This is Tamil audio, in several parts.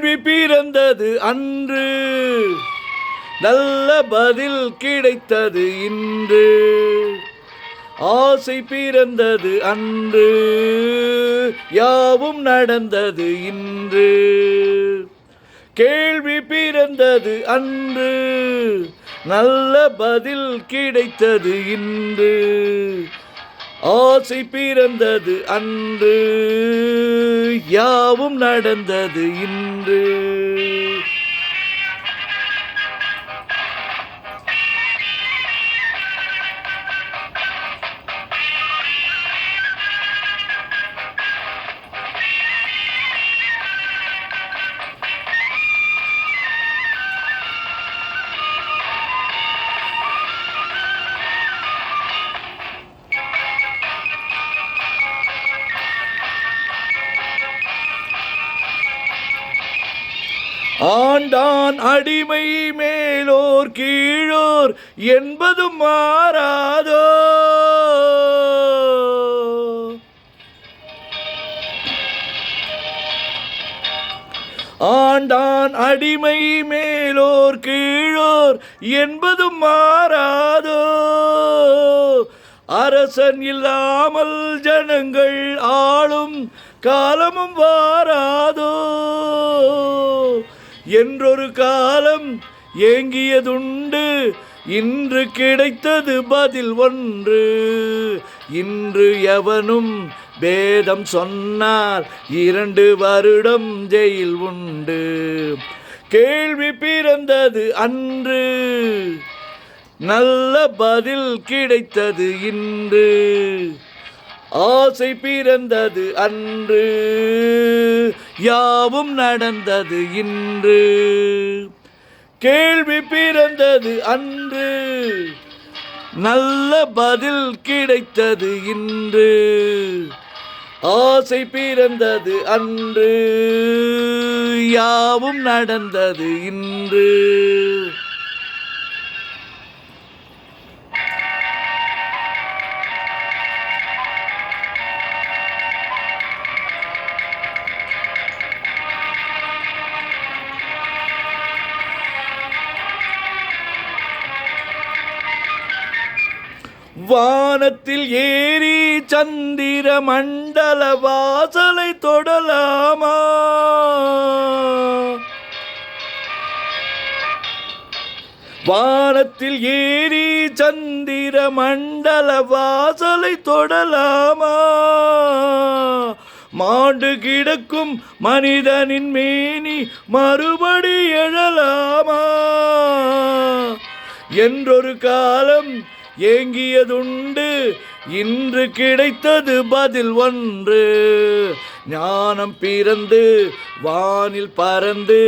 கேள்வி பிறந்தது அன்று, நல்ல பதில் கிடைத்தது இன்று. ஆசை பிறந்தது அன்று, யாவும் நடந்தது இன்று. கேள்வி பிறந்தது அன்று, நல்ல பதில் கிடைத்தது இன்று. ஆசை பிறந்தது அன்று, யாவும் நடந்தது இன்று. ஆண்டான் அடிமை மேலோர் கீழோர் என்பதும் மாறாதோ. ஆண்டான் அடிமை மேலோர் கீழோர் என்பதும் மாறாதோ. அரசன் இல்லாமல் ஜனங்கள் ஆளும் காலமும் வாராதோ. என்றொரு காலம் ஏங்கியதுண்டு, இன்று கிடைத்தது பதில் ஒன்று. இன்று எவனும் வேதம் சொன்னால் 2 வருடம் ஜெயில் உண்டு. கேள்வி பிறந்தது அன்று, நல்ல பதில் கிடைத்தது இன்று. ஆசை பிறந்தது அன்று, யாவும் நடந்தது இன்று. கேள்வி பிறந்தது அன்று, நல்ல பதில் கிடைத்தது இன்று. ஆசை பிறந்தது அன்று, யாவும் நடந்தது இன்று. வானத்தில் ஏறி சந்திர மண்டல வாசலை தொடலாமா. வானத்தில் ஏறி சந்திர மண்டல வாசலை தொடலாமா. மாண்டு கிடக்கும் மனிதனின் மேனி மறுபடி எழலாமா. என்றொரு காலம் ஏங்கியதுண்டு, இன்று கிடைத்தது பதில் ஒன்று. ஞானம் பிறந்து வானில் பறந்து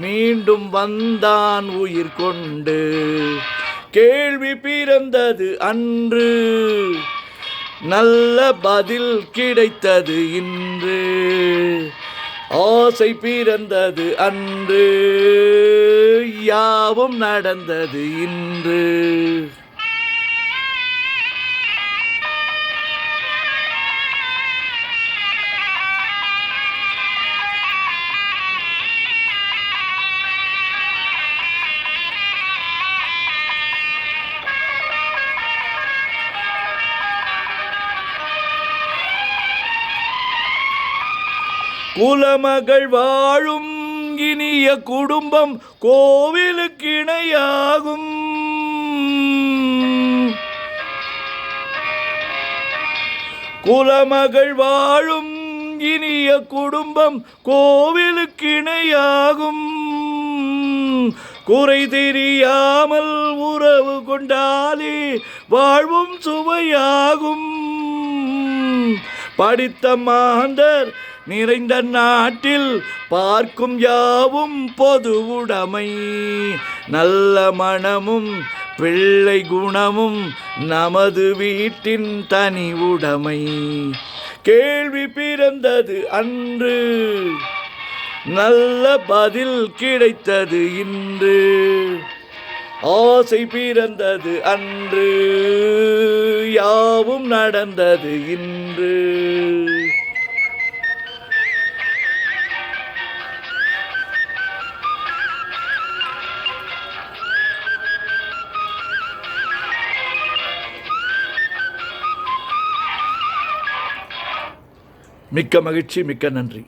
மீண்டும் வந்தான் உயிர் கொண்டு. கேள்வி பிறந்தது அன்று, நல்ல பதில் கிடைத்தது இன்று. ஆசை பிறந்தது அன்று, யாவும் நடந்தது இன்று. குலமகள் வாழும் இனிய குடும்பம் கோவிலுக்கு இணையாகும். குலமகள் வாழும் இனிய குடும்பம் கோவிலுக்கு இணையாகும். குறை தெரியாமல் உறவு கொண்டாலே வாழ்வும் சுவையாகும். படித்த மாந்தர் நிறைந்த நாட்டில் பார்க்கும் யாவும் பொது உடைமை. நல்ல மனமும் பிள்ளை குணமும் நமது வீட்டின் தனி உடைமை. கேள்வி பிறந்தது அன்று, நல்ல பதில் கிடைத்தது இன்று. ஆசை பிறந்தது அன்று, யாவும் நடந்தது இன்று. மிக்க மகிழ்ச்சி, மிக்க நன்றி.